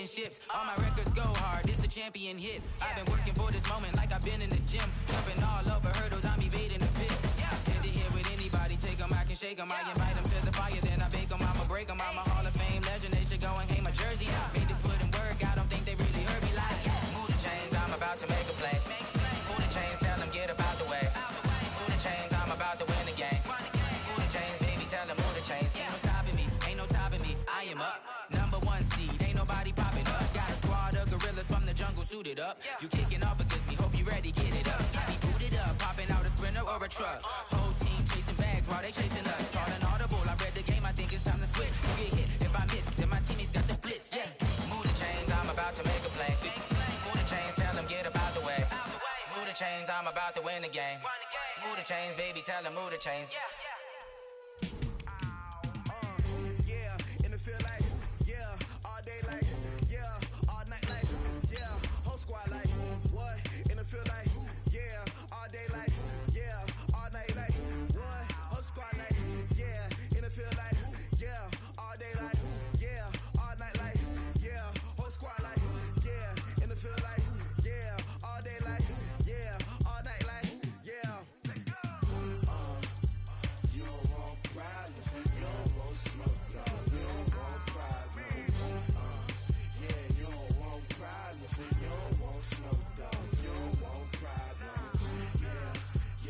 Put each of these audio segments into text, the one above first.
championships. All my records go hard, it's a champion hit. I've been working for this moment like I've been in the gym. Jumping all over hurdles, I'm evading the pit. Tend to hear with anybody, take them, I can shake them. I invite them to the fire, then I bake them, I'ma break them. I'm a Hall of Fame legend, they should go and hang my jersey. Made to put in work, I don't think they really heard me like, move the chains, I'm about to make a play. Move the chains, tell them get up out the way. Move the chains, I'm about to win the game. Move the chains, baby, tell them move the chains. Ain't no stopping me, ain't no topping me, I am up. #1 seed, ain't nobody popping up. Got a squad of gorillas from the jungle suited up. You kicking off against me, hope you ready, get it up. I be booted up, popping out a Sprinter or a truck. Whole team chasing bags while they chasing us. Calling audible, I read the game, I think it's time to switch. You get hit, if I miss, then my teammates got the blitz, Move the chains, I'm about to make a play. Move the chains, tell them get up out the way. Move the chains, I'm about to win the game. Move the chains, baby, tell them move the chains. In the field like, all day like, all night like, whole squad like, what? In the field like, all day like, all night like, what? Whole squad like, in the field like, all day like, all night like, whole squad like, in the field like, all day like, all night like, you don't want problems, you don't want smoke, dog. You don't want problems, you don't want problems, you don't want smoke, dog. You don't want problems,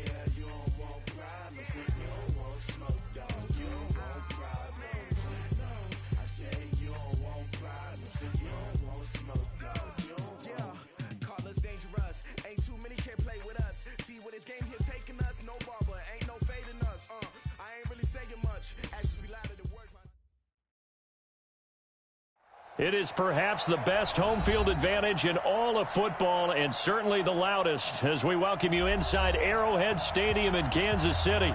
you don't want problems, you don't want smoke, dog. You don't want problems, no, I say you don't want problems, you don't want smoke, dog. You don't call us dangerous, ain't too many can play with us. See what this game here taking us, no barber, ain't no fading us, I ain't really saying much, actions be louder than words. It is perhaps the best home field advantage in all of football, and certainly the loudest, as we welcome you inside Arrowhead Stadium in Kansas City.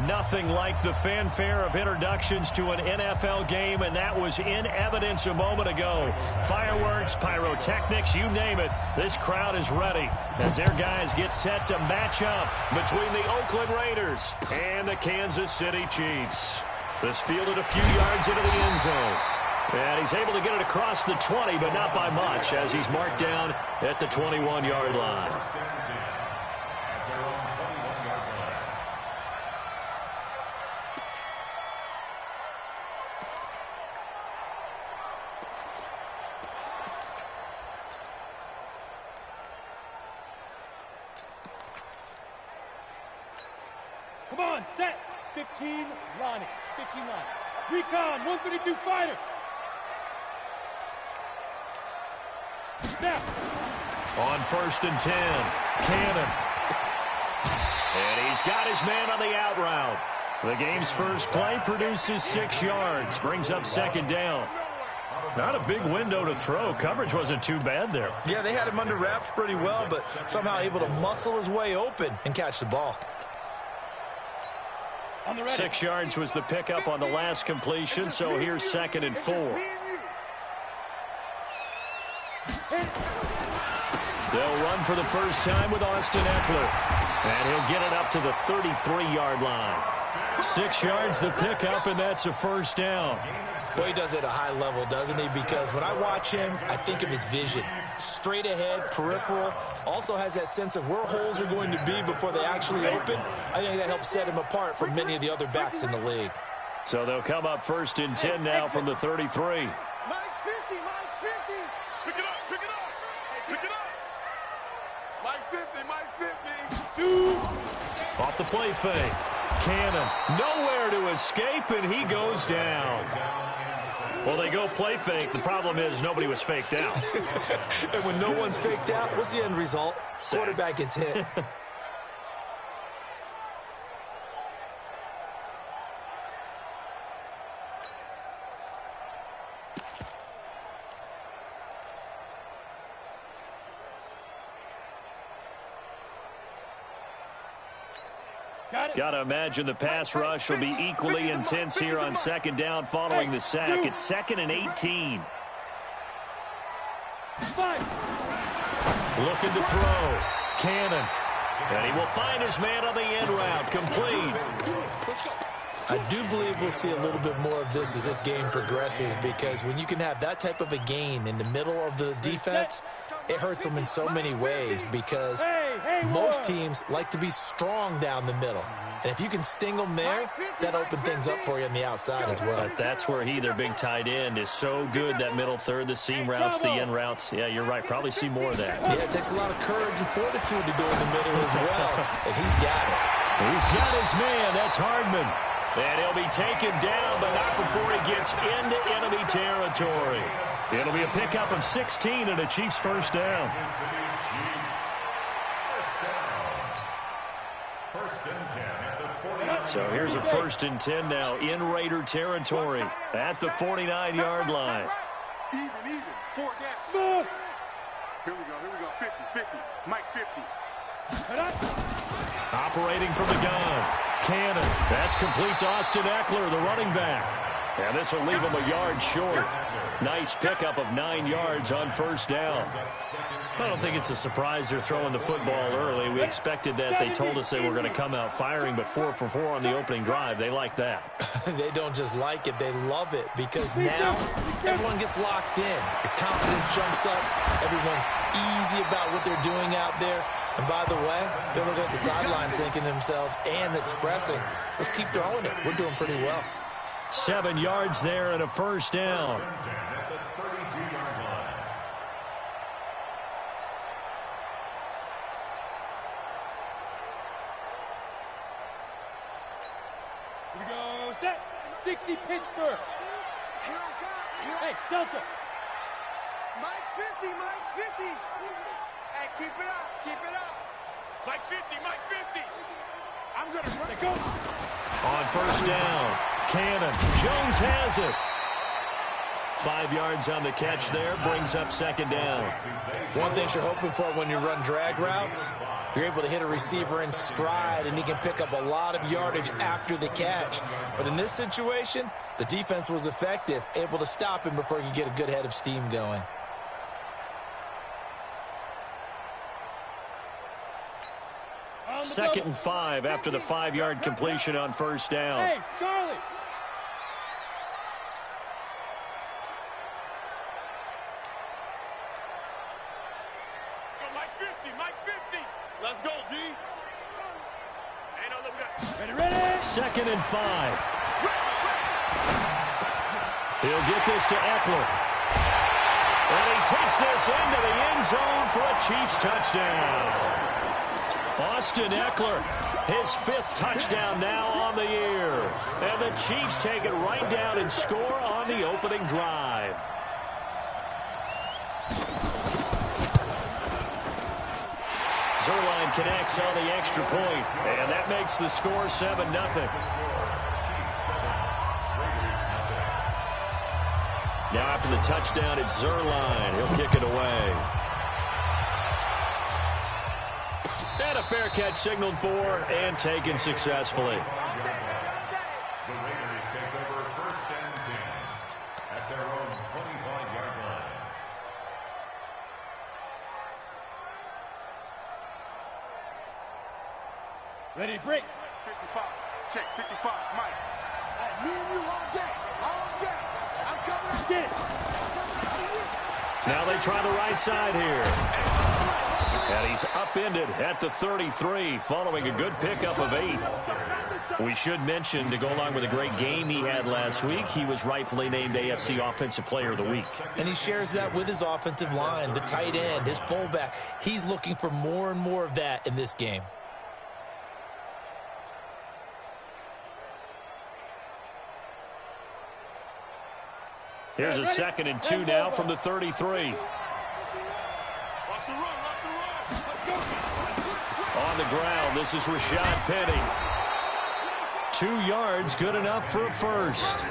Nothing like the fanfare of introductions to an NFL game, and that was in evidence a moment ago. Fireworks, pyrotechnics, you name it. This crowd is ready as their guys get set to match up between the Oakland Raiders and the Kansas City Chiefs. This fielded a few yards into the end zone. And he's able to get it across the 20, but not by much, as he's marked down at the 21-yard line. Come on, set. 15, line. 15 line. Recon, 132 fighter. Snap. On 1st and 10, Cannon. And he's got his man on the out route. The game's first play produces 6 yards, brings up 2nd down. Not a big window to throw. Coverage wasn't too bad there. Yeah, they had him under wraps pretty well, but somehow able to muscle his way open and catch the ball. 6 yards was the pickup on the last completion, so here's 2nd and 4. They'll run for the first time with Austin Eckler. And he'll get it up to the 33-yard line. 6 yards the pickup, and that's a first down. Well, he does it at a high level, doesn't he? Because when I watch him, I think of his vision. Straight ahead, peripheral. Also has that sense of where holes are going to be before they actually open. I think that helps set him apart from many of the other backs in the league. So they'll come up 1st and 10 now from the 33. Mike's 50, Mike's 50. Pick it up, pick it up, pick it up. Mike's 50, Mike's 50. Shoot. Off the play fake. Cannon, nowhere to escape, and he goes down. Well, they go play fake. The problem is nobody was faked out. And when no one's faked out, what's the end result? Quarterback gets hit. Got to imagine the pass rush will be equally intense here on 2nd down following the sack. It's 2nd and 18. Looking to throw. Cannon. And he will find his man on the end route. Complete. I do believe we'll see a little bit more of this as this game progresses, because when you can have that type of a gain in the middle of the defense, it hurts them in so many ways, because most teams like to be strong down the middle. And if you can sting them there, that opens things up for you on the outside as well. But that's where their big tight end, is so good, that middle third, the seam routes, the in routes. Yeah, you're right. Probably see more of that. Yeah, it takes a lot of courage and fortitude to go in the middle as well, and he's got it. He's got his man. That's Hardman. And he'll be taken down, but not before he gets into enemy territory. It'll be a pickup of 16 and a Chiefs first down. So here's a 1st and 10 now in Raider territory at the 49-yard line. Even. 4 down. Here we go. 50. Mike 50. Operating from the gun. Cannon. That's complete to Austin Eckler, the running back. And this will leave him a yard short. Nice pickup of 9 yards on 1st down. I don't think it's a surprise they're throwing the football early. We expected that. They told us they were going to come out firing, but 4 for 4 on the opening drive. They like that. They don't just like it, they love it, because now everyone gets locked in. The confidence jumps up. Everyone's easy about what they're doing out there. And by the way, they're looking at the sideline thinking to themselves and expressing, let's keep throwing it. We're doing pretty well. 7 yards there and a 1st down. Here we go, set, 60 Pittsburgh. Hey, Delta. Mike's 50. Hey, keep it up. Mike 50. I'm going to run. Let go. On 1st down, Cannon. Jones has it. 5 yards on the catch there, brings up 2nd down. One thing you're hoping for when you run drag routes, you're able to hit a receiver in stride, and he can pick up a lot of yardage after the catch. But in this situation, the defense was effective, able to stop him before he could get a good head of steam going. Second and 5 after the 5-yard completion on 1st down. Hey, Charlie. Go, Mike 50. Let's go, D. Ain't no look. Ready. 2nd and 5. He'll get this to Eckler. And he takes this into the end zone for a Chiefs touchdown. Austin Eckler, his 5th touchdown now on the year. And the Chiefs take it right down and score on the opening drive. Zerline connects on the extra point, and that makes the score 7-0. Now after the touchdown, it's Zerline. He'll kick it away. And a fair catch signaled for and taken successfully. The Raiders take over 1st and 10 at their own 25-yard line. Ready, break. 55. Check, 55. Mike. Me and you all day. I'm coming up. Get it. Now they try the right side here. And he's upended at the 33 following a good pickup of 8. We should mention, to go along with a great game he had last week, he was rightfully named AFC Offensive Player of the Week. And he shares that with his offensive line, the tight end, his fullback. He's looking for more and more of that in this game. Here's a 2nd and 2 now from the 33. On the ground, this is Rashad Penny. 2 yards, good enough for a 1st.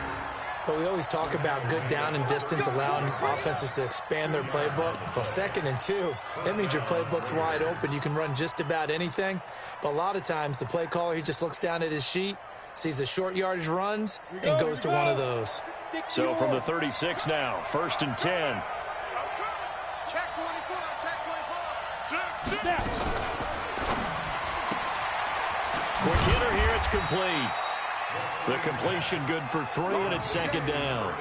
But we always talk about good down and distance, allowing offenses to expand their playbook. Well, 2nd and 2, that means your playbook's wide open. You can run just about anything. But a lot of times, the play caller, he just looks down at his sheet, sees the short yardage runs, and goes to one of those. So from the 36 now, 1st and 10. Check 24. Quick hitter here, it's complete. The completion good for 3, and it's second down.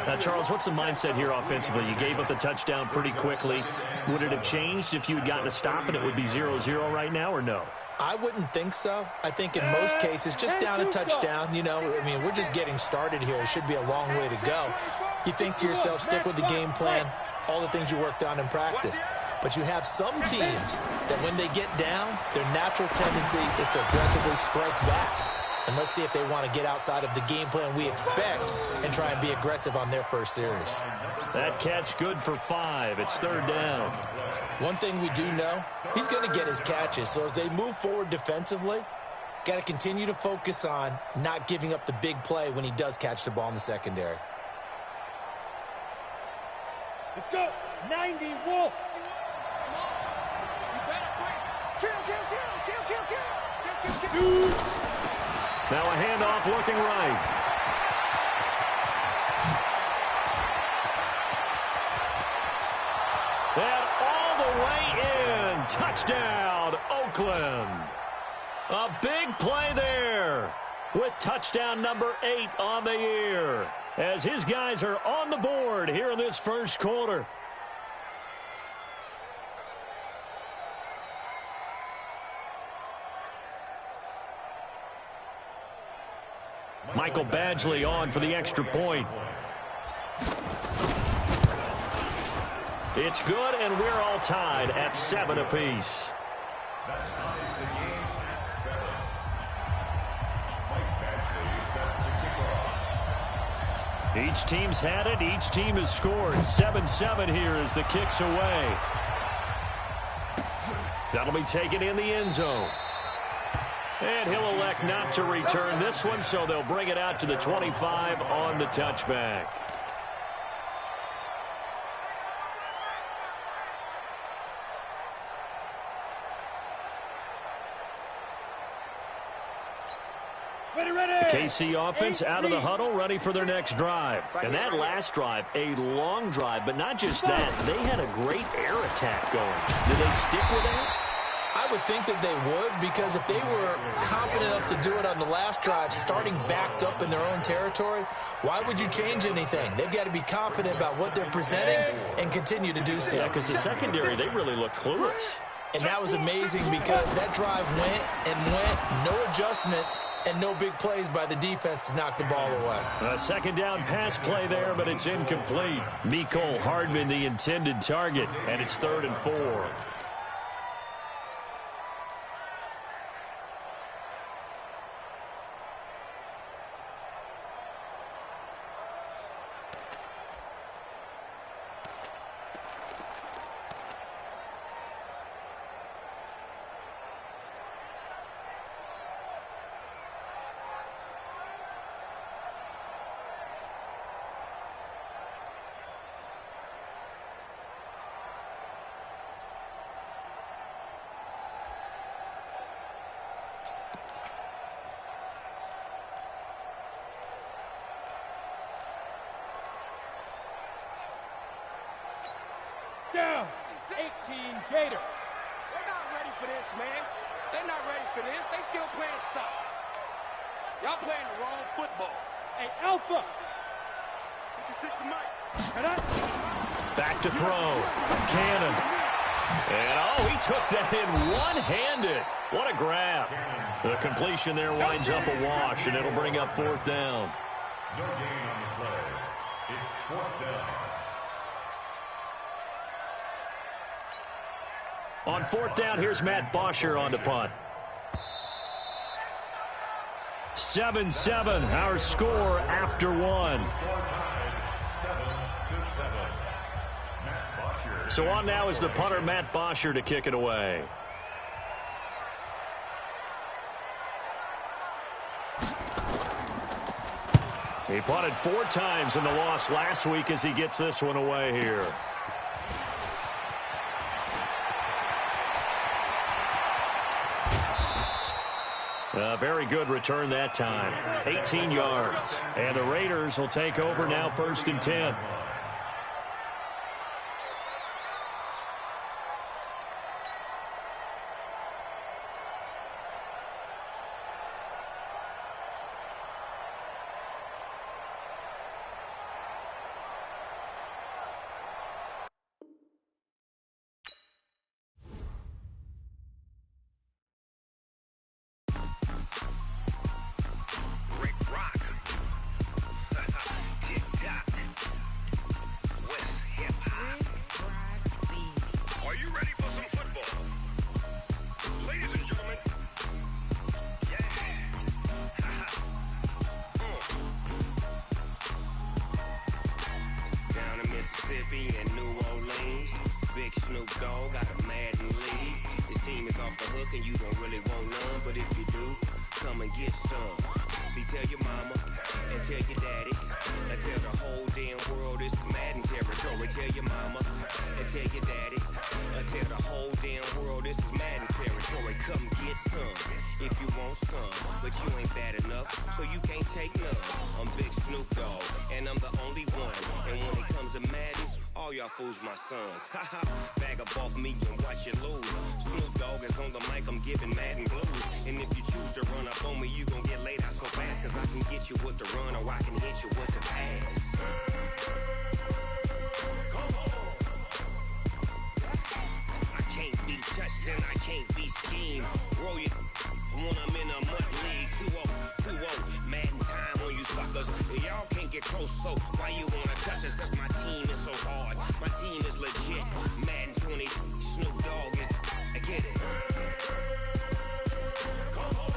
Now, Charles, what's the mindset here offensively? You gave up the touchdown pretty quickly. Would it have changed if you had gotten a stop and it would be 0-0 right now, or no? I wouldn't think so. I think in most cases, just down a touchdown, you know, I mean, we're just getting started here. It should be a long way to go. You think to yourself, stick with the game plan, all the things you worked on in practice. But you have some teams that when they get down, their natural tendency is to aggressively strike back. And let's see if they want to get outside of the game plan we expect and try and be aggressive on their first series. That catch good for 5. It's third down. One thing we do know, he's going to get his catches. So as they move forward defensively, got to continue to focus on not giving up the big play when he does catch the ball in the secondary. Let's go. 90, Wolf. Shoot. Now a handoff looking right. And all the way in. Touchdown, Oakland. A big play there with touchdown number 8 on the year as his guys are on the board here in this first quarter. Michael Badgley on for the extra point. It's good, and we're all tied at 7 apiece. That ties the game at 7. Mike Badgley set to kick off. Each team's had it. Each team has scored. 7-7 here as the kick's away. That'll be taken in the end zone. And he'll elect not to return this one, so they'll bring it out to the 25 on the touchback. The KC offense out of the huddle, ready for their next drive. And that last drive, a long drive, but not just that. They had a great air attack going. Did they stick with that? I would think that they would, because if they were confident enough to do it on the last drive, starting backed up in their own territory, why would you change anything? They've got to be confident about what they're presenting and continue to do so. Yeah, because the secondary, they really look clueless. And that was amazing because that drive went and went, no adjustments, and no big plays by the defense to knock the ball away. A second down pass play there, but it's incomplete. Mecole Hardman, the intended target, and it's 3rd and 4. Down. 18 Gator. They're not ready for this, man. They're not ready for this. They still playing soccer. Y'all playing the wrong football. Hey, Alpha. Back to throw. Cannon. And, oh, he took that in one-handed. What a grab. The completion there winds up a wash, and it'll bring up 4th down. No gain on the play. It's 4th down. On 4th down, here's Matt Bosher on the punt. 7-7, our score after 1. So on now is the punter, Matt Bosher, to kick it away. He punted 4 times in the loss last week as he gets this one away here. A very good return that time. 18 yards. And the Raiders will take over now 1st and 10. hook and you don't really want none, but if you do, come and get some. See, tell your mama and tell your daddy and tell the whole damn world this is Madden territory. Tell your mama and tell your daddy and tell the whole damn world this is Madden territory. Come get some if you want some, but you ain't bad enough, so you can't take none. I'm Big Snoop Dogg, and I'm the only one. And when it comes to Madden, all y'all fools my sons. Haha, bag up off me and watch you lose. Snoop Dogg is on the mic, I'm giving Madden blues. And if you choose to run up on me, you gon' get laid out so fast, cause I can get you with the run or I can hit you with the pass. Come on. I can't be touched and I can't be schemed. Roll you when I'm in a mud league. 2-0, Madden time on you suckers. Y'all can't get close, so why you wanna touch us? Cause my team is so hard, my team is legit. Madden 20, Snoop Dogg is, I get it. Come on.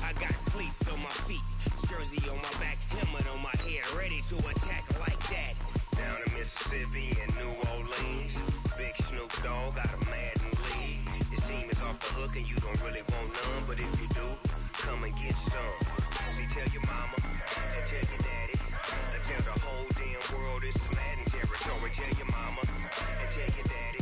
I got cleats on my feet, jersey on my back, helmet on my head, ready to attack like that. Down in Mississippi and New Orleans, Big Snoop Dogg got a Madden league. Your team is off the hook and you don't really want none, but if you do, come and get some. See, tell your mama and tell your daddy and tell the whole damn world this is Madden territory. Tell your mama and tell your daddy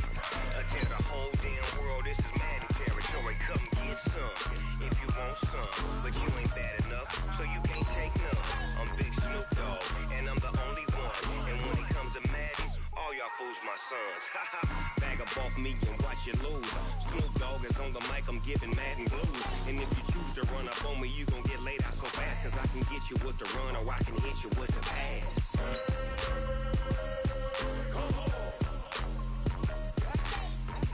and tell the whole damn world this is Madden territory. Come get some if you want some, but you ain't bad enough, so you can't take none. I'm Big Snoop Dogg, and I'm the only one. And when it comes to Madden, all y'all fools my sons. Haha, bag up off me and watch you lose. Snoop Dogg is on the mic, I'm giving Madden blues. And if you choose to run up on me, you gon' get laid out so fast, cause I can get you with the run or I can hit you with the pass.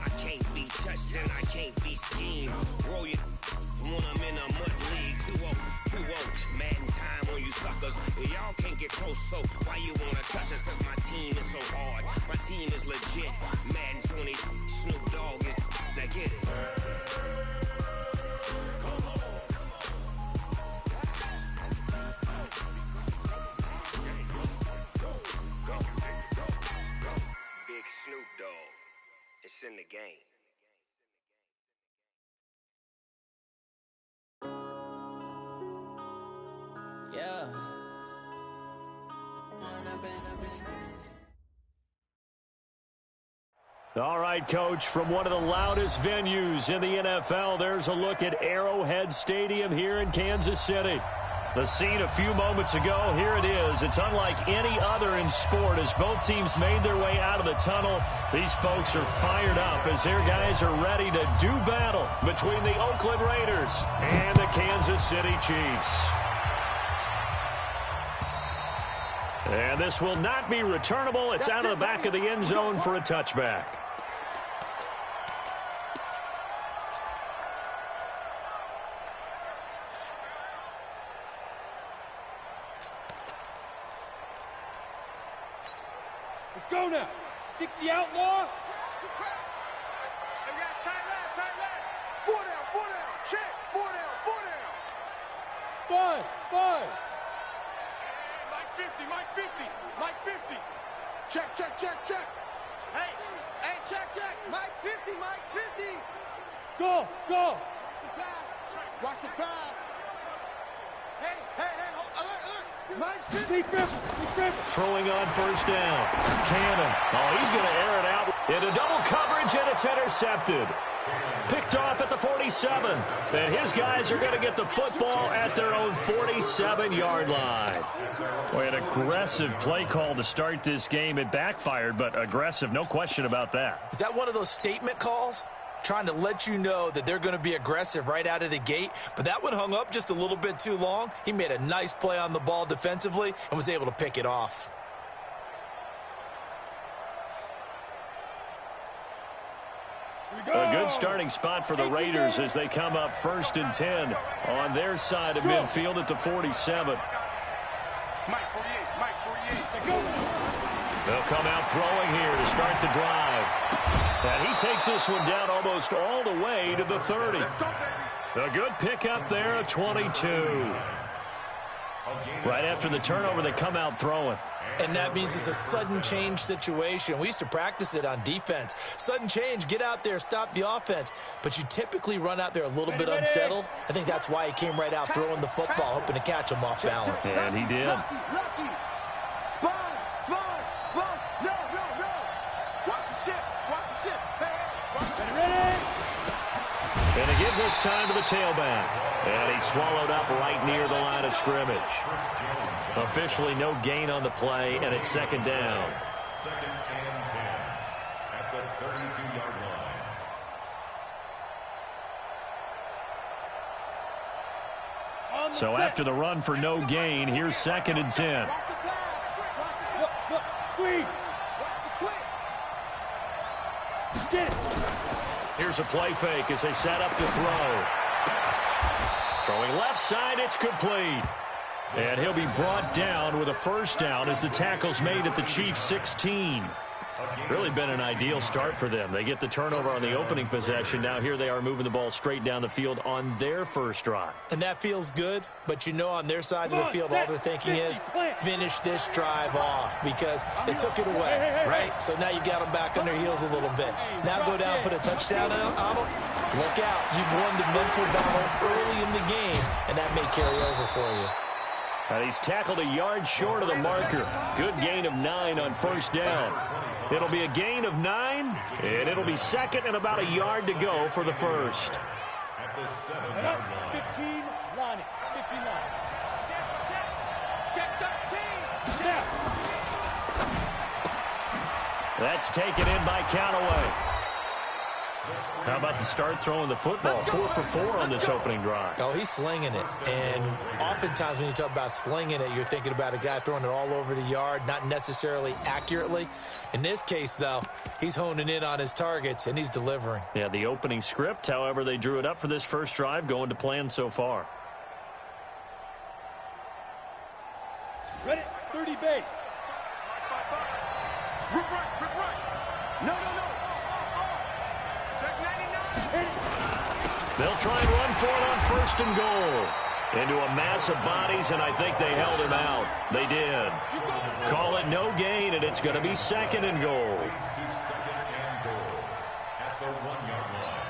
I can't be touched and I can't be schemed. Roll you when I'm in a mud league. 2-0, Madden time on you suckers. Y'all can't get close, so why you wanna touch us? Cause my team is so hard, my team is legit. Madden 20, Snoop Dogg is, now get it. Big Snoop Dogg, it's in the game. Yeah. All right, Coach, from one of the loudest venues in the NFL, there's a look at Arrowhead Stadium here in Kansas City. The scene a few moments ago, here it is. It's unlike any other in sport as both teams made their way out of the tunnel. These folks are fired up as their guys are ready to do battle between the Oakland Raiders and the Kansas City Chiefs. And this will not be returnable. It's out of the back of the end zone for a touchback. Let's go now. 60 outlaw. Hey, guys, tight left. 4 down, check. 4 down. Buzz. Mike 50. Check. Hey, check. Mike 50. Go. Watch the pass. Hey, alert. Mike's 50. Deep rip. Throwing on first down. Cannon. Oh, he's going to air it out into double coverage, and it's intercepted. Picked off at the 47. And his guys are going to get the football at their own 47-yard line. Boy, an aggressive play call to start this game. It backfired, but aggressive, no question about that. Is that one of those statement calls? Trying to let you know that they're going to be aggressive right out of the gate. But that one hung up just a little bit too long. He made a nice play on the ball defensively and was able to pick it off. A good starting spot for the Raiders as they come up 1st and 10 on their side of midfield at the 47. Mike 48. They'll come out throwing here to start the drive. And he takes this one down almost all the way to the 30. A good pickup there, a 22. Right after the turnover, they come out throwing. And that means it's a sudden change situation. We used to practice it on defense. Sudden change, get out there, stop the offense. But you typically run out there a little bit unsettled. I think that's why he came right out throwing the football, hoping to catch him off balance. And he did. Lucky. Sponge. No. Watch the ship. Ready. And they give this time to the tailback. And he's swallowed up right near the line of scrimmage. Officially no gain on the play, and it's second down. Second and 10 at the 32-yard line. So after the run for no gain, here's second and 10. Squeeze. Get it. Here's a play fake as they set up to throw. Throwing left side, it's complete. And he'll be brought down with a first down as the tackle's made at the Chiefs' 16. Really been an ideal start for them. They get the turnover on the opening possession. Now here they are moving the ball straight down the field on their first drive. And that feels good, but you know on their side of the field, all they're thinking is finish this drive off because they took it away, right? So now you got them back on their heels a little bit. Now go down, put a touchdown on them. Look out. You've won the mental battle early in the game, and that may carry over for you. He's tackled a yard short of the marker. Good gain of 9 on first down. It'll be a gain of 9, and it'll be second and about a yard to go for the first. At the 7-yard line. 15 line. Check 13. Snap. That's taken in by Callaway. How about the start throwing the football? 4 for 4 on this opening drive. Oh, he's slinging it. And oftentimes when you talk about slinging it, you're thinking about a guy throwing it all over the yard, not necessarily accurately. In this case, though, he's honing in on his targets, and he's delivering. Yeah, the opening script, however, they drew it up for this first drive, going to plan so far. Ready. 30 base. Rip right. No. Check 99. They'll try and run for it on first and goal. Into a mass of bodies, and I think they held him out. They did. Call it no gain, and it's going to be second and goal. Second and goal at the 1-yard line.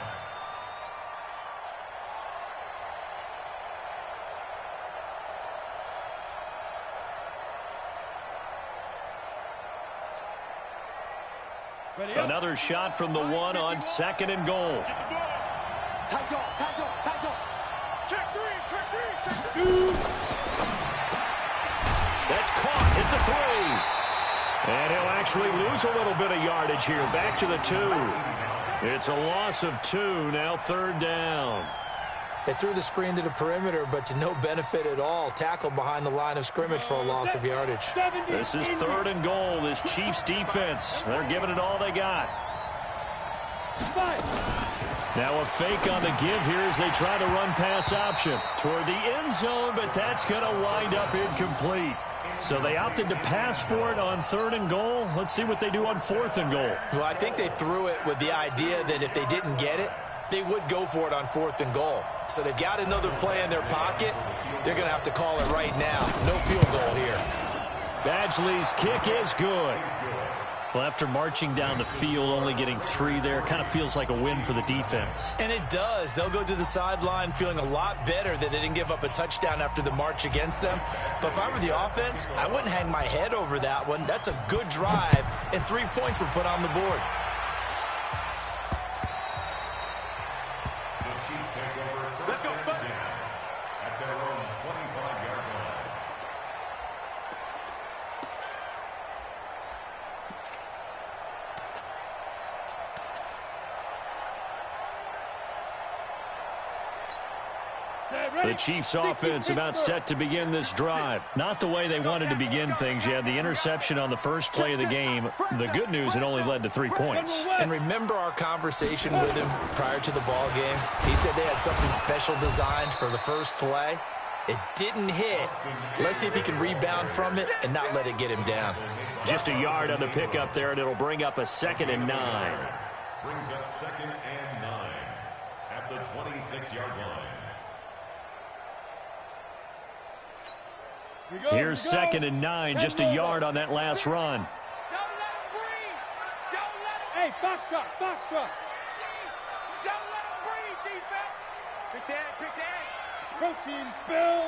Ready up. Another shot from the 1 on second and goal. Tight dog. Check 3. That's caught, hit the 3. And he'll actually lose a little bit of yardage here. Back to the 2. It's a loss of 2, now third down. They threw the screen to the perimeter, but to no benefit at all. Tackled behind the line of scrimmage for a loss of yardage. This is third and goal, this Chiefs defense. They're giving it all they got. Now a fake on the give here as they try to run pass option toward the end zone, but that's going to wind up incomplete. So they opted to pass for it on third and goal. Let's see what they do on fourth and goal. Well, I think they threw it with the idea that if they didn't get it, they would go for it on fourth and goal. So they've got another play in their pocket. They're going to have to call it right now. No field goal here. Badgley's kick is good. Well, after marching down the field, only getting 3 there, kind of feels like a win for the defense. And it does. They'll go to the sideline feeling a lot better that they didn't give up a touchdown after the march against them. But if I were the offense, I wouldn't hang my head over that one. That's a good drive, and 3 points were put on the board. The Chiefs take over first and 10 at their own 25-yard line. The Chiefs offense about set to begin this drive. Not the way they wanted to begin things. You had the interception on the first play of the game. The good news, it only led to 3 points. And remember our conversation with him prior to the ball game? He said they had something special designed for the first play. It didn't hit. Let's see if he can rebound from it and not let it get him down. Just a yard on the pickup there, and it'll bring up a 2nd and 9. Brings up 2nd and 9 at the 26-yard line. Here's 2nd and 9, just a yard on that last run. Don't let him breathe. Don't let him. Hey, foxtrot, foxtrot. Don't let him breathe, defense. Pick the edge, pick the edge. Protein spill.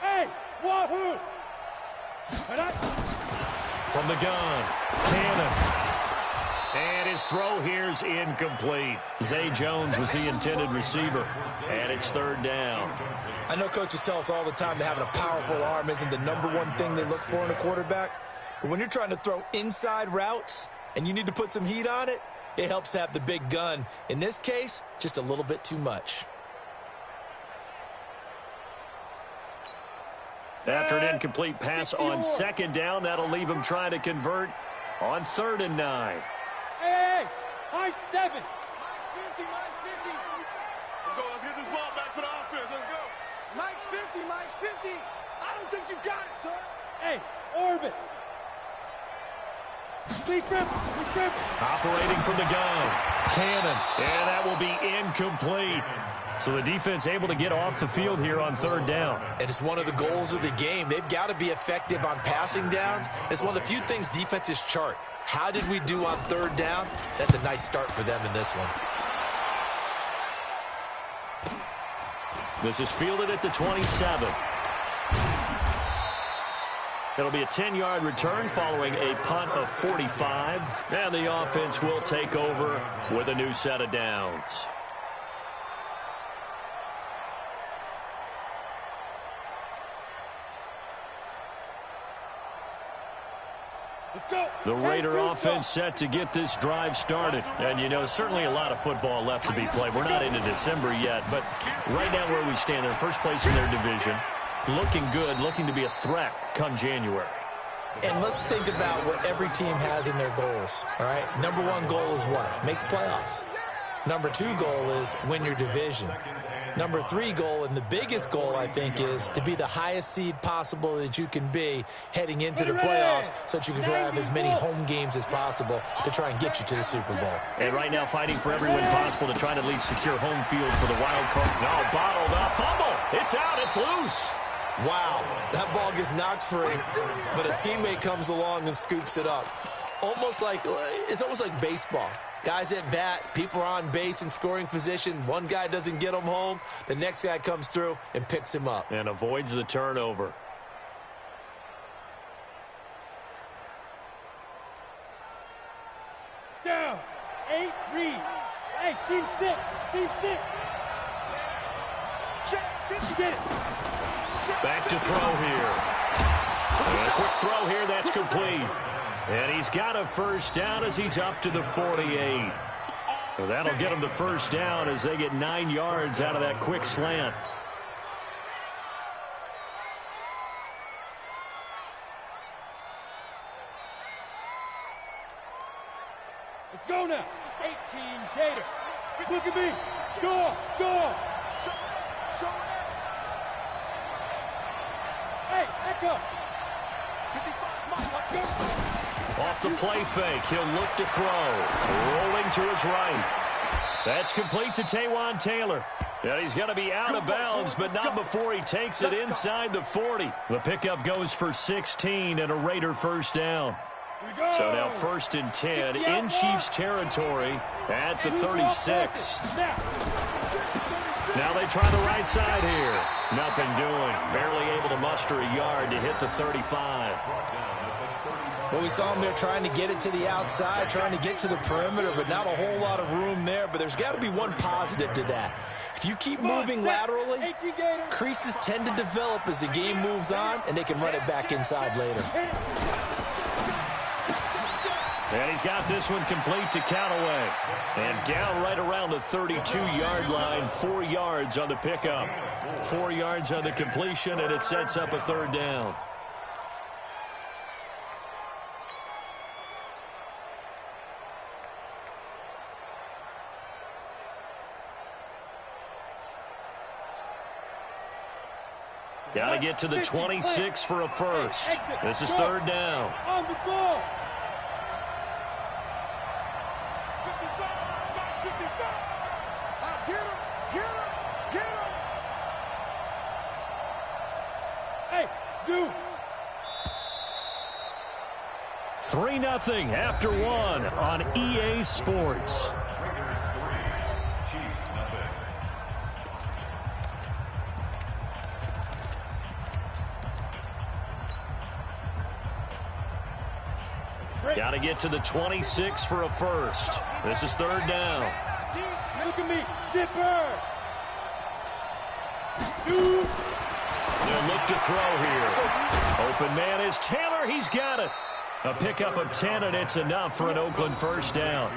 Hey, wahoo. From the gun, Cannon. And his throw here's incomplete. Zay Jones was the intended receiver, and it's 3rd down. I know coaches tell us all the time that having a powerful arm isn't the #1 thing they look for in a quarterback. But when you're trying to throw inside routes and you need to put some heat on it, it helps to have the big gun. In this case, just a little bit too much. After an incomplete pass on 2nd down, that'll leave him trying to convert on 3rd and 9. Hey, high 7. Mike's 50, Mike's 50. Let's go, let's get this ball back for the offense, let's go. Mike's 50, Mike's 50. I don't think you got it, son. Hey, orbit. Operating from the gun, Cannon, and that will be incomplete. So the defense able to get off the field here on 3rd down. And it's one of the goals of the game. They've got to be effective on passing downs. It's one of the few things defenses chart. How did we do on 3rd down? That's a nice start for them in this one. This is fielded at the 27. It'll be a 10-yard return following a punt of 45. And the offense will take over with a new set of downs. The Raider offense set to get this drive started. And, you know, certainly a lot of football left to be played. We're not into December yet, but right now where we stand, they're first place in their division. Looking good, looking to be a threat come January. And let's think about what every team has in their goals, all right? #1 goal is what? Make the playoffs. #2 goal is win your division. #3 goal, and the biggest goal, I think, is to be the highest seed possible that you can be heading into the playoffs so that you can have as many home games as possible to try and get you to the Super Bowl. And right now fighting for every win possible to try to at least secure home field for the wild card. No, bottled up. Fumble. It's out. It's loose. Wow, that ball gets knocked free, but a teammate comes along and scoops it up. It's almost like baseball. Guys at bat, people are on base in scoring position. One guy doesn't get him home. The next guy comes through and picks him up. And avoids the turnover. Down. 8, read. Hey, team 6. Team 6. Get it. Back to throw here. And a quick throw here. That's complete. And he's got a first down as he's up to the 48. So that'll get him the first down as they get 9 yards out of that quick slant. Let's go now. 18, Tater. Look at me. Go. Hey, echo. Off the play fake, he'll look to throw. Rolling to his right. That's complete to Taywan Taylor. And he's going to be out of bounds, but not before he takes it inside the 40. The pickup goes for 16 and a Raider first down. So now 1st and 10 in Chiefs territory at the 36. Now they try the right side here. Nothing doing. Barely able to muster a yard to hit the 35. Well, we saw him there trying to get it to the outside, trying to get to the perimeter, but not a whole lot of room there. But there's got to be one positive to that. If you keep moving laterally, creases tend to develop as the game moves on, and they can run it back inside later. And he's got this one complete to Callaway. And down right around the 32-yard line, 4 yards on the pickup. 4 yards on the completion, and it sets up a 3rd down. Got to get to the 26 for a first. This is 3rd down. On the ball. 3-0 after one on EA Sports. Raiders 3, Chiefs 0. Got to get to the 26 for a first. This is third down. Look at me, zipper. Shoot. They'll look to throw here. Open man is Taylor. He's got it. A pickup of 10, and it's enough for an Oakland first down.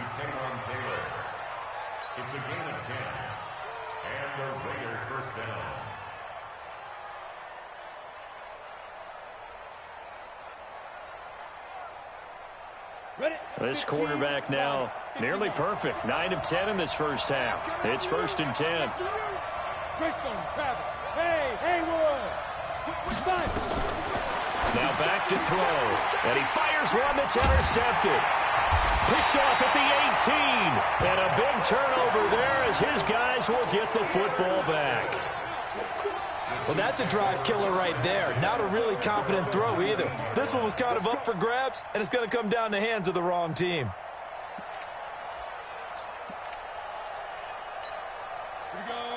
It's a gain of 10. And the Raiders first down. This quarterback now nearly perfect. 9 of 10 in this first half. It's 1st and 10. Hey, Haywood. Now back to throw. And he fires one that's intercepted. Picked off at the 18. And a big turnover there as his guys will get the football back. Well, that's a drive killer right there. Not a really confident throw either. This one was kind of up for grabs, and it's going to come down the hands of the wrong team.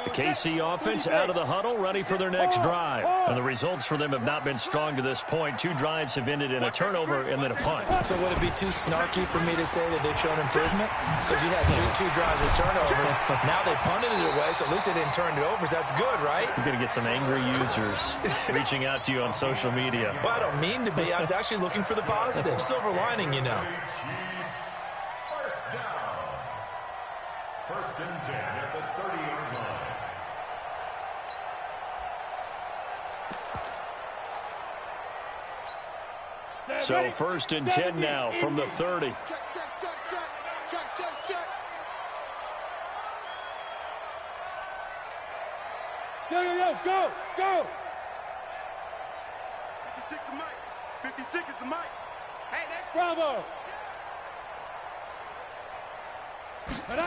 The KC offense out of the huddle, ready for their next drive. And the results for them have not been strong to this point. 2 drives have ended in a turnover and then a punt. So would it be too snarky for me to say that they've shown improvement? Because you had two drives with turnovers. Now they punted it away, so at least they didn't turn it over. So that's good, right? You're going to get some angry users reaching out to you on social media. Well, I don't mean to be. I was actually looking for the positive. Silver lining, you know. First down. 1st and 10 at the 30-yard line. So 1st and 10 now from the 30. Check. Go. 56 is the mic. 56 is the mic. Hey, that's Bravo.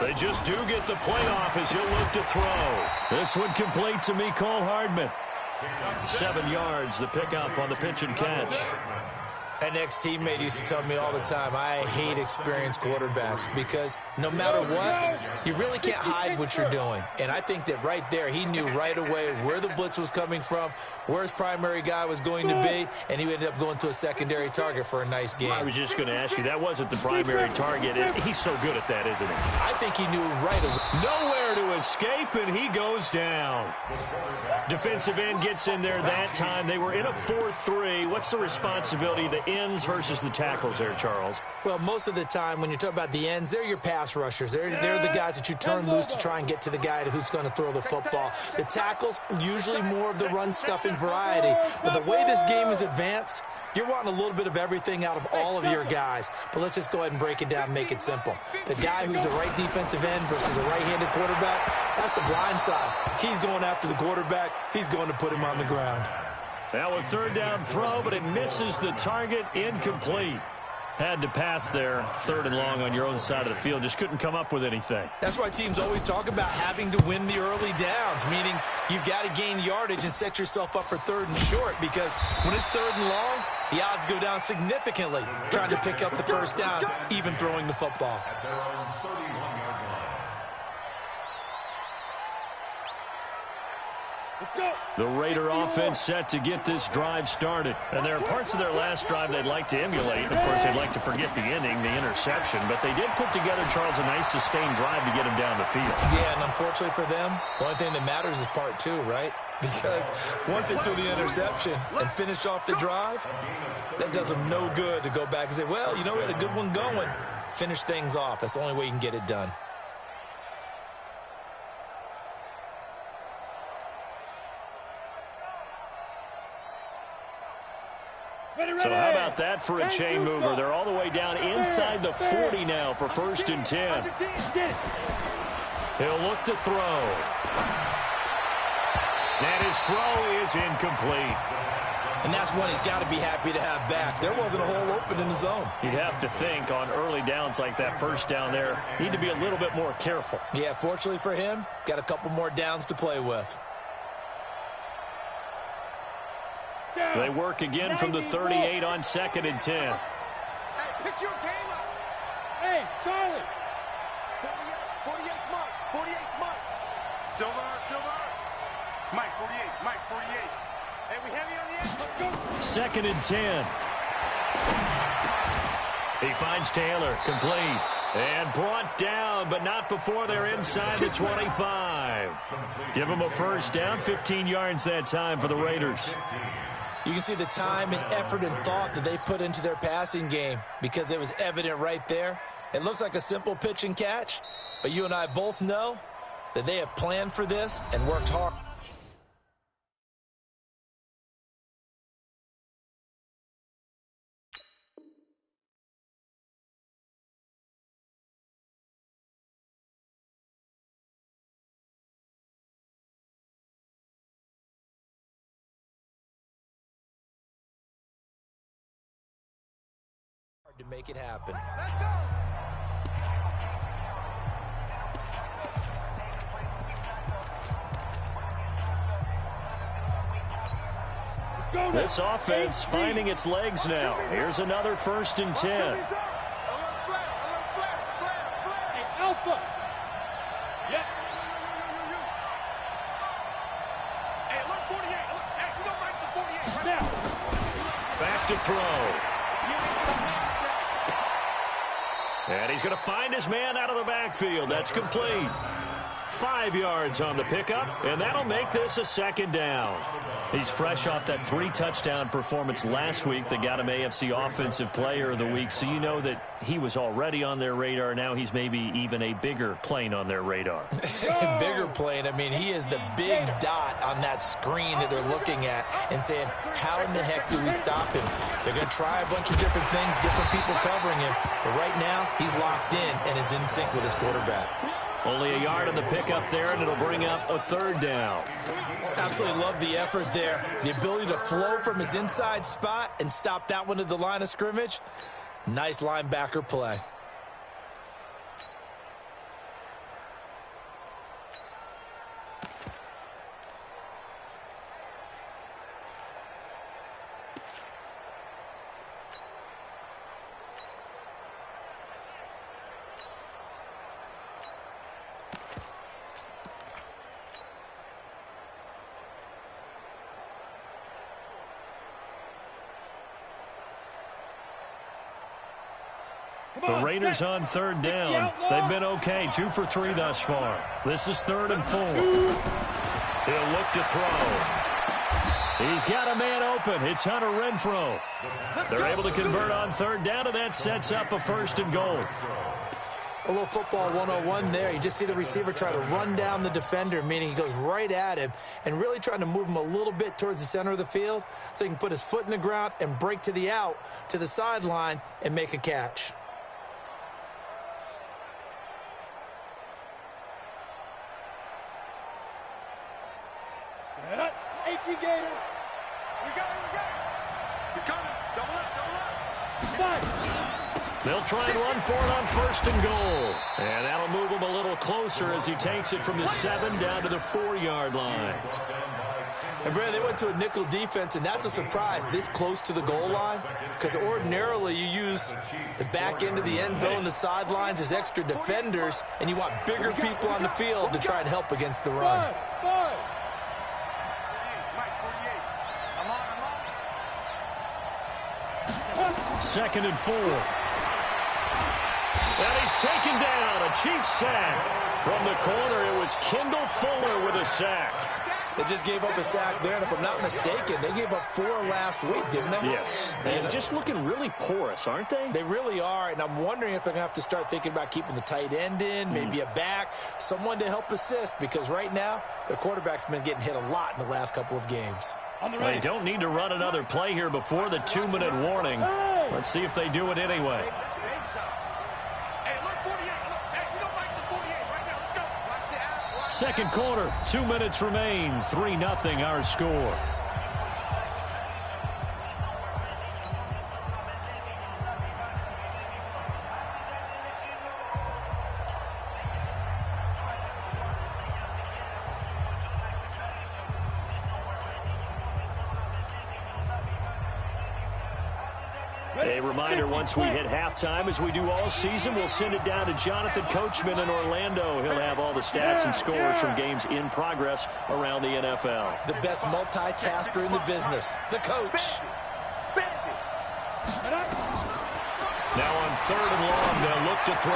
They just do get the play off as he'll look to throw. This one complete to Mecole Hardman. 7 yards, the pickup on the pitch and catch. An ex-teammate used to tell me all the time, I hate experienced quarterbacks because no matter what, you really can't hide what you're doing. And I think that right there, he knew right away where the blitz was coming from, where his primary guy was going to be, and he ended up going to a secondary target for a nice game. I was just going to ask you, that wasn't the primary target. He's so good at that, isn't he? I think he knew right away. Nowhere to escape, and he goes down. Defensive end gets in there that time. They were in a 4-3. What's the responsibility, the ends versus the tackles there, Charles? Well, most of the time when you talk about the ends, they're your pass rushers. They're the guys that you turn loose to try and get to the guy who's going to throw the football. The tackles, usually more of the run-stuffing variety. But the way this game is advanced, you're wanting a little bit of everything out of all of your guys. But let's just go ahead and break it down and make it simple. The guy who's the right defensive end versus a right-handed quarterback, that's the blind side. He's going after the quarterback. He's going to put him on the ground. Now a 3rd down throw, but it misses the target, incomplete. Had to pass there, 3rd and long on your own side of the field. Just couldn't come up with anything. That's why teams always talk about having to win the early downs, meaning you've got to gain yardage and set yourself up for 3rd and short, because when it's 3rd and long, the odds go down significantly trying to pick up the first down, even throwing the football. At their own 31-yard line. Let's go. The Raider offense set to get this drive started. And there are parts of their last drive they'd like to emulate. Of course, they'd like to forget the ending, the interception. But they did put together, Charles, a nice sustained drive to get him down the field. Yeah, and unfortunately for them, the only thing that matters is part 2, right? Because once they threw the interception and finished off the drive, that does them no good to go back and say, well, you know, we had a good one going. Finish things off. That's the only way you can get it done. So how about that for a chain mover? They're all the way down inside the 40 now for 1st and 10. He'll look to throw. And his throw is incomplete. And that's one he's got to be happy to have back. There wasn't a hole open in the zone. You'd have to think on early downs like that, 1st down there, need to be a little bit more careful. Yeah, fortunately for him, got a couple more downs to play with. They work again from the 38 on 2nd and 10. Hey, pick your game up. Hey, Charlie. 48th mark. 48th mark. Silver. Mike, 48. Mike, 48. Hey, we heavy on the edge. Let's go. 2nd and 10. He finds Taylor, complete, and brought down, but not before they're inside the 25. Give him a first down, 15 yards that time for the Raiders. You can see the time and effort and thought that they put into their passing game because it was evident right there. It looks like a simple pitch and catch, but you and I both know that they have planned for this and worked hard. To make it happen. Let's go. This offense finding its legs now. Here's another 1st and 10. Hey, Alpha. Yeah. Hey, look, 48. Look, hey, we don't like the 48 right Now. Back to throw. And he's going to find his man out of the backfield. That's complete. 5 yards on the pickup, and that'll make this a 2nd down. He's fresh off that 3-touchdown performance last week that got him AFC Offensive Player of the Week, so you know that he was already on their radar. Now he's maybe even a bigger plane on their radar. Bigger plane. I mean, he is the big dot on that screen that they're looking at and saying, how in the heck do we stop him? They're going to try a bunch of different things, different people covering him, but right now he's locked in and is in sync with his quarterback. Only a yard on the pickup there, and it'll bring up a 3rd down. Absolutely love the effort there. The ability to flow from his inside spot and stop that one at the line of scrimmage. Nice linebacker play. The Raiders on 3rd down. They've been okay, 2 for 3 thus far. This is 3rd and 4. He'll look to throw. He's got a man open. It's Hunter Renfrow. They're able to convert on 3rd down, and that sets up a 1st and goal. A little football 101 there. You just see the receiver try to run down the defender, meaning he goes right at him and really trying to move him a little bit towards the center of the field so he can put his foot in the ground and break to the out, to the sideline, and make a catch. Set up. 18 Gator. We got it. He's coming. Double up. 5. They'll try and run for it on 1st and goal. And that'll move him a little closer as he takes it from the 7 down to the 4-yard line. And, Brandon, they went to a nickel defense, and that's a surprise this close to the goal line because ordinarily you use the back end of the end zone, the sidelines as extra defenders, and you want bigger people on the field to try and help against the run. 5. 2nd and 4. And he's taken down. A Chiefs sack. From the corner, it was Kendall Fuller with a sack. They just gave up a sack there, and if I'm not mistaken, they gave up 4 last week, didn't they? Yes. And just looking really porous, aren't they? They really are, and I'm wondering if they're going to have to start thinking about keeping the tight end in, maybe a back, someone to help assist, because right now, their quarterback's been getting hit a lot in the last couple of games. They don't need to run another play here before the 2-minute warning. Let's see if they do it anyway. Hey, look, 48. Look, hey, we don't like the 48 right now. Let's go. Watch the app. Second quarter, 2 minutes remain. 3-0 our score. A reminder, once we hit halftime, as we do all season, we'll send it down to Jonathan Coachman in Orlando. He'll have all the stats and scores from games in progress around the NFL. The best multitasker in the business, the coach. Now on 3rd and long, they'll look to throw.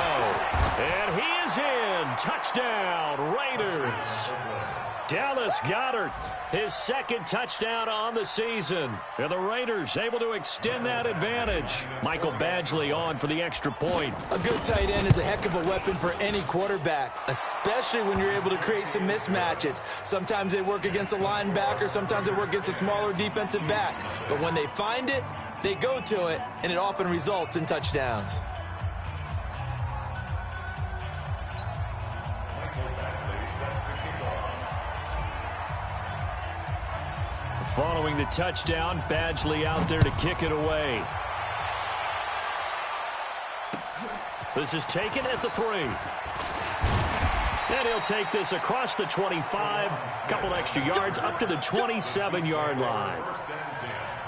And he is in. Touchdown, Raiders. Dallas Goedert, his 2nd touchdown on the season. And the Raiders able to extend that advantage. Michael Badgley on for the extra point. A good tight end is a heck of a weapon for any quarterback, especially when you're able to create some mismatches. Sometimes they work against a linebacker, sometimes they work against a smaller defensive back. But when they find it, they go to it, and it often results in touchdowns. Following the touchdown, Badgley out there to kick it away. This is taken at the 3. And he'll take this across the 25, couple extra yards up to the 27-yard line.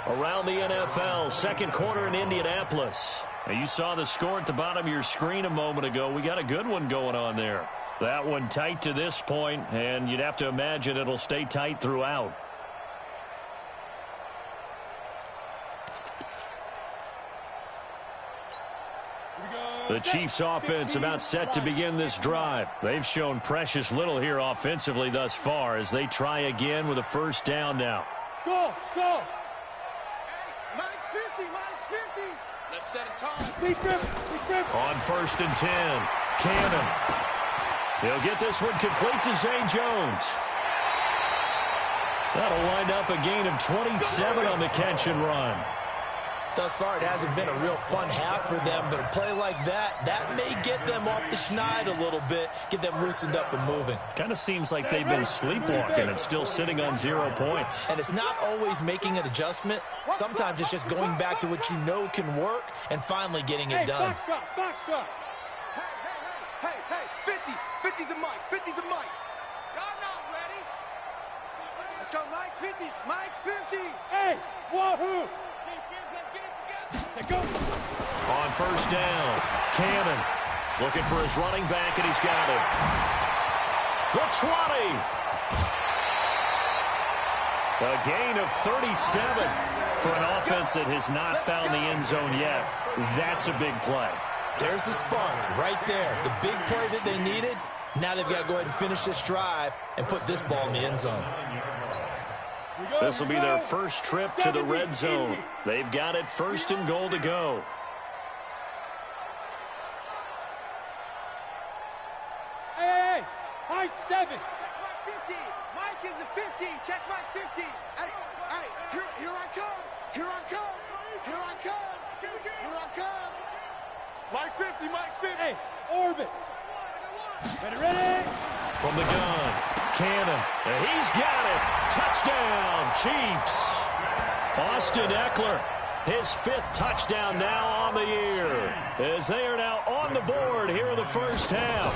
Around the NFL, 2nd quarter in Indianapolis. Now, you saw the score at the bottom of your screen a moment ago. We got a good one going on there. That one tight to this point, and you'd have to imagine it'll stay tight throughout. The Chiefs offense about set to begin this drive. They've shown precious little here offensively thus far as they try again with a 1st down now. Go, go. Mike's 50, Mike's 50. Let's set a tone. Be grip. On 1st and 10, Cannon. He'll get this one complete to Zay Jones. That'll wind up a gain of 27 on the catch and run. Thus far, it hasn't been a real fun half for them, but a play like that may get them off the schneid a little bit, get them loosened up and moving. Kind of seems like they've been sleepwalking and still sitting on 0 points. And it's not always making an adjustment. Sometimes it's just going back to what you know can work and finally getting it done. Box drop. Hey, 50 to Mike, 50 to Mike. Y'all not ready. Let's go, Mike 50, Mike 50. Hey, wahoo. Let's get it together. On 1st down, Cannon looking for his running back, and he's got it. The 20. A gain of 37 for an offense that has not found the end zone yet. That's a big play. There's the spark right there. The big play that they needed. Now they've got to go ahead and finish this drive and put this ball in the end zone. This will be their first trip to the red zone. They've got it 1st and goal to go. Hey, high 7. Check my 50. Mike is a 50. Check my 50. Hey, here I come. Here I come. Here I come. Here I come. Mike 50, Mike 50. Hey, orbit. Ready. From the gun, Cannon. And he's got it. Touchdown, Chiefs. Austin Eckler, his 5th touchdown now on the year, as they are now on the board here in the first half.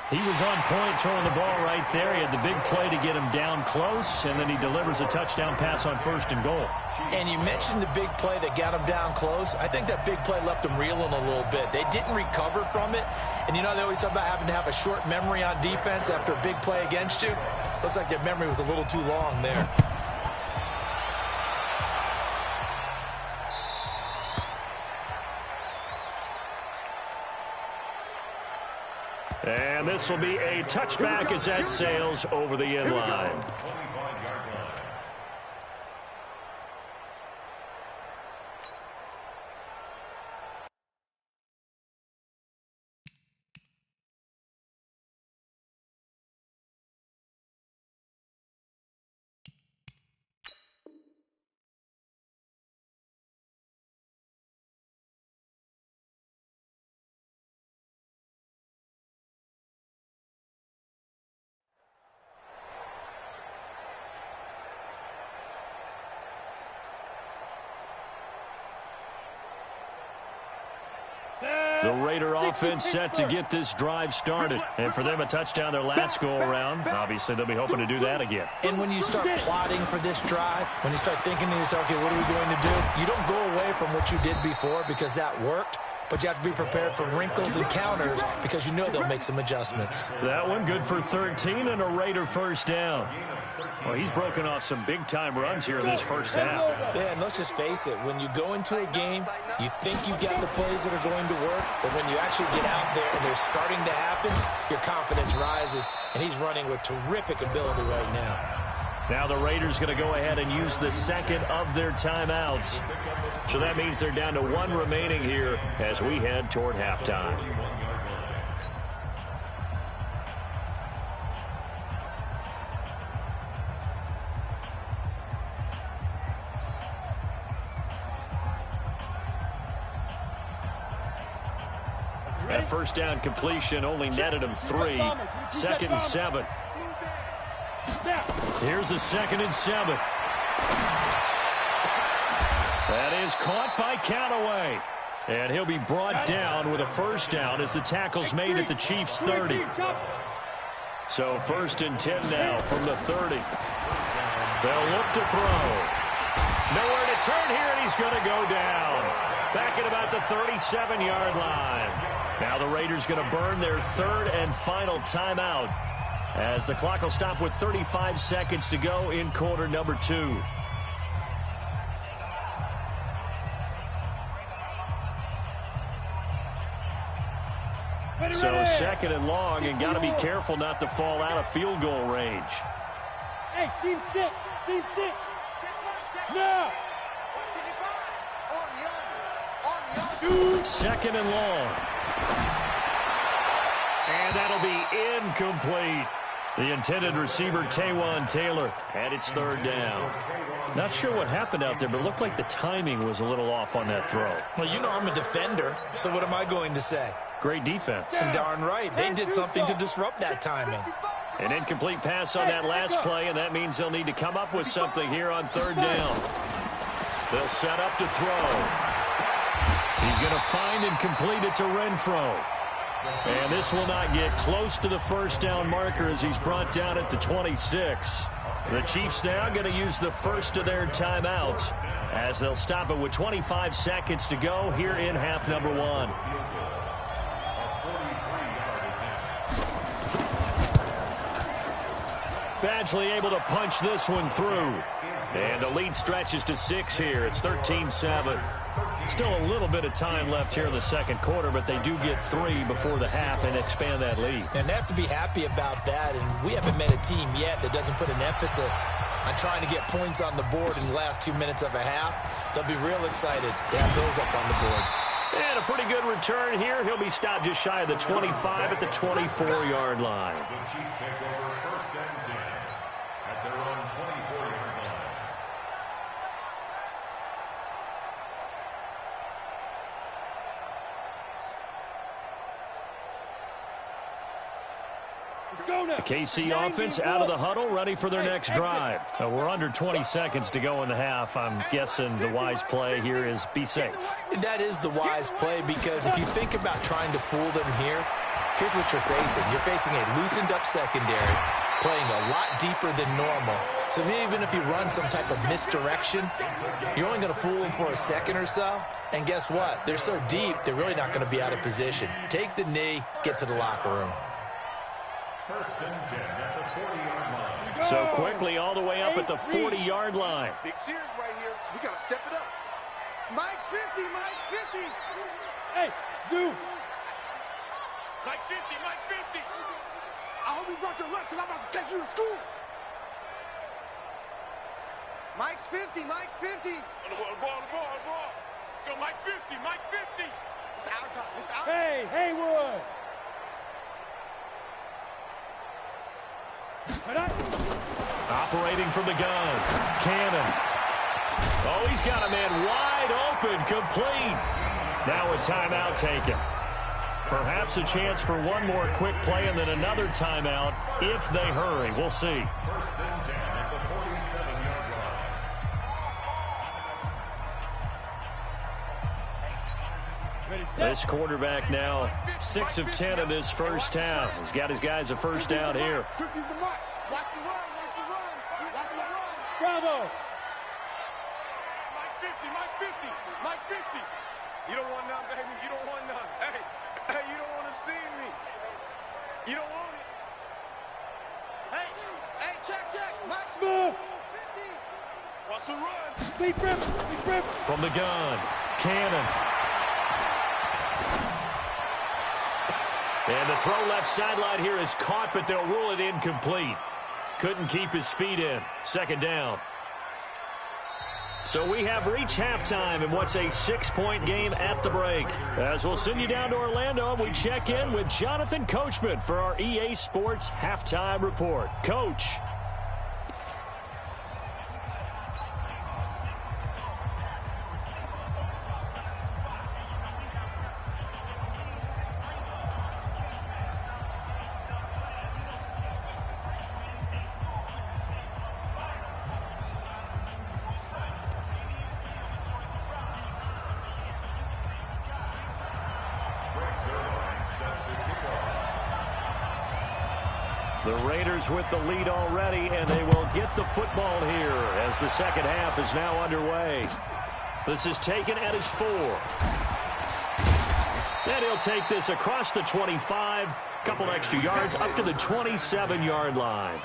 He was on point throwing the ball right there. He had the big play to get him down close, and then he delivers a touchdown pass on 1st and goal. And you mentioned the big play that got him down close. I think that big play left him reeling a little bit. They didn't recover from it. And you know, they always talk about having to have a short memory on defense after a big play against you. Looks like their memory was a little too long there. And this will be a touchback as that sails over the end line. Raider offense set to get this drive started. And for them, a touchdown their last go-around. Obviously, they'll be hoping to do that again. And when you start plotting for this drive, when you start thinking to yourself, okay, what are we going to do? You don't go away from what you did before because that worked. But you have to be prepared for wrinkles and counters because you know they'll make some adjustments. That one good for 13 and a Raider first down. Well, he's broken off some big-time runs here in this first half. Yeah, and let's just face it. When you go into a game, you think you got the plays that are going to work, but when you actually get out there and they're starting to happen, your confidence rises, and he's running with terrific ability right now. Now the Raiders going to go ahead and use the second of their timeouts. So that means they're down to one remaining here as we head toward halftime. That first down completion only netted him 3. 2nd and 7. Here's a 2nd and 7. That is caught by Callaway. And he'll be brought down with a first down as the tackle's made at the Chiefs' 30. So 1st and 10 now from the 30. They'll look to throw. Nowhere to turn here, and he's going to go down. Back at about the 37-yard line. Now the Raiders going to burn their 3rd and final timeout as the clock will stop with 35 seconds to go in quarter number 2. So 2nd and long, and got to be careful not to fall out of field goal range. Hey, team 6, team 6. Now. 2nd and long. And that'll be incomplete. The intended receiver, Taywan Taylor, and it's 3rd down. Not sure what happened out there, but it looked like the timing was a little off on that throw. Well, you know I'm a defender, so what am I going to say? Great defense. Darn right. They did something to disrupt that timing. An incomplete pass on that last play, and that means they'll need to come up with something here on 3rd down. They'll set up to throw. He's going to find and complete it to Renfro. And this will not get close to the first down marker as he's brought down at the 26. The Chiefs now going to use the first of their timeouts as they'll stop it with 25 seconds to go here in half number 1. Badgley able to punch this one through. And the lead stretches to 6 here. It's 13-7. Still a little bit of time left here in the second quarter, but they do get 3 before the half and expand that lead. And they have to be happy about that, and we haven't met a team yet that doesn't put an emphasis on trying to get points on the board in the last 2 minutes of a half. They'll be real excited to have those up on the board. And a pretty good return here. He'll be stopped just shy of the 25 at the 24-yard line. The Chiefs take over 1st and 10 at their own 24-yard line. The KC offense out of the huddle, ready for their next drive. We're under 20 seconds to go in the half. I'm guessing the wise play here is be safe. That is the wise play, because if you think about trying to fool them here, here's what you're facing. You're facing a loosened up secondary, playing a lot deeper than normal. So even if you run some type of misdirection, you're only going to fool them for a second or so. And guess what? They're so deep, they're really not going to be out of position. Take the knee, get to the locker room. 1st and 10 at the 40-yard line. So quickly all the way up at the 40-yard line. Big series right here, so we got to step it up. Mike's 50, Mike's 50. Hey, Zoo. Mike 50, Mike 50. I hope you brought your lunch because I'm about to take you to school. Mike's 50, Mike's 50. On the ball. Let's go, Mike 50, Mike 50. It's our time, it's our time. Hey, Haywood. Operating from the gun. Cannon. Oh, he's got a man wide open, complete. Now a timeout taken. Perhaps a chance for one more quick play and then another timeout if they hurry. We'll see. 1st and 10 at the 47-yard line. This quarterback now 6 of 10 in this first half. He's got his guys a first down here. 50's the mark. Watch the run. Watch the run. Watch the run. Bravo. Mike 50. Mike 50. Mike 50. You don't want none, baby. You don't want none. Hey, you don't want to see me. You don't want it. Hey, check. Mike Smooth. 50. Watch the run. Deep rip. From the gun, Cannon. And the throw left sideline here is caught, but they'll rule it incomplete. Couldn't keep his feet in. Second down. So we have reached halftime in what's a 6-point game at the break. As we'll send you down to Orlando, we check in with Jonathan Coachman for our EA Sports Halftime Report. Coach. The Raiders with the lead already, and they will get the football here as the second half is now underway. This is taken at his 4. And he'll take this across the 25, couple extra yards up to the 27-yard line.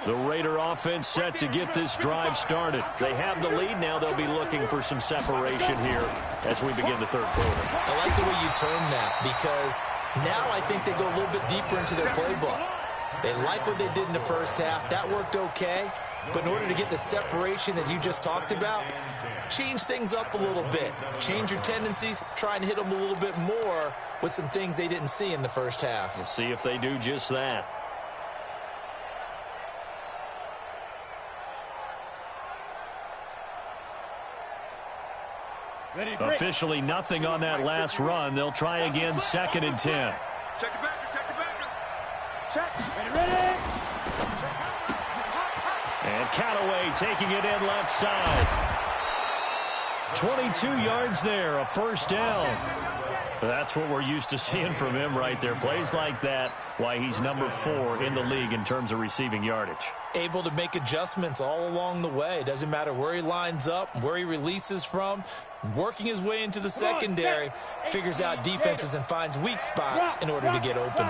The Raider offense set to get this drive started. They have the lead. Now they'll be looking for some separation here as we begin the third quarter. I like the way you term that, because now I think they go a little bit deeper into their playbook. They like what they did in the first half. That worked okay. But in order to get the separation that you just talked about, change things up a little bit. Change your tendencies. Try and hit them a little bit more with some things they didn't see in the first half. We'll see if they do just that. Officially nothing on that last run. They'll try again, 2nd and 10. Check it back. Check. Ready. And Callaway taking it in left side. 22 yards there, a first down. That's what we're used to seeing from him right there. Plays like that, why he's number 4 in the league in terms of receiving yardage. Able to make adjustments all along the way. Doesn't matter where he lines up, where he releases from. Working his way into the secondary, figures out defenses and finds weak spots in order to get open.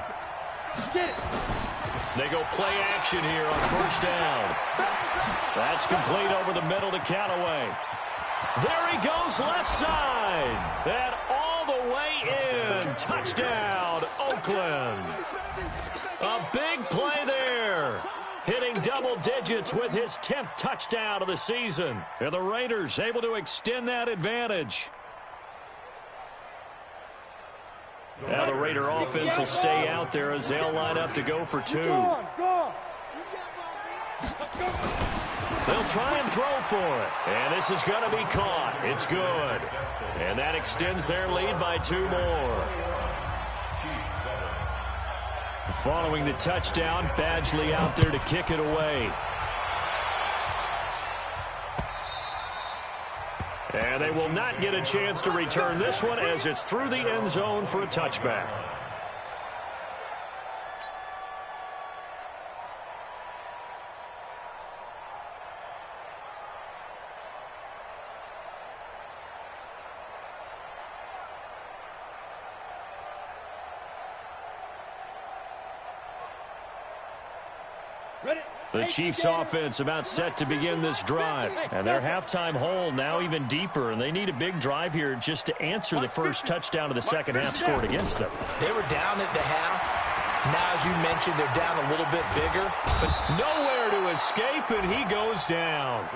They go play action here on first down. That's complete over the middle to Callaway. There he goes left side. And all the way in. Touchdown, Oakland. A big play there. Hitting double digits with his 10th touchdown of the season. And the Raiders able to extend that advantage. Now the Raider offense will stay out there as they'll line up to go for 2. They'll try and throw for it. And this is going to be caught. It's good. And that extends their lead by 2 more. Following the touchdown, Badgley out there to kick it away. And they will not get a chance to return this one as it's through the end zone for a touchback. The Chiefs offense about set to begin this drive. And their halftime hole now even deeper. And they need a big drive here just to answer the first touchdown of the second half scored against them. They were down at the half. Now, as you mentioned, they're down a little bit bigger. But nowhere to escape, and he goes down.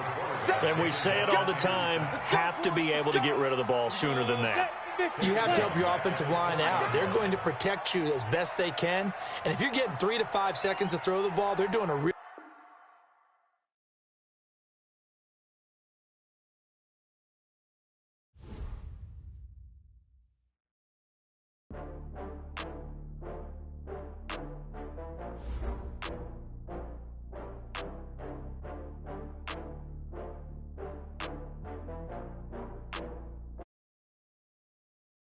And we say it all the time, have to be able to get rid of the ball sooner than that. You have to help your offensive line out. They're going to protect you as best they can. And if you're getting 3 to 5 seconds to throw the ball, they're doing a real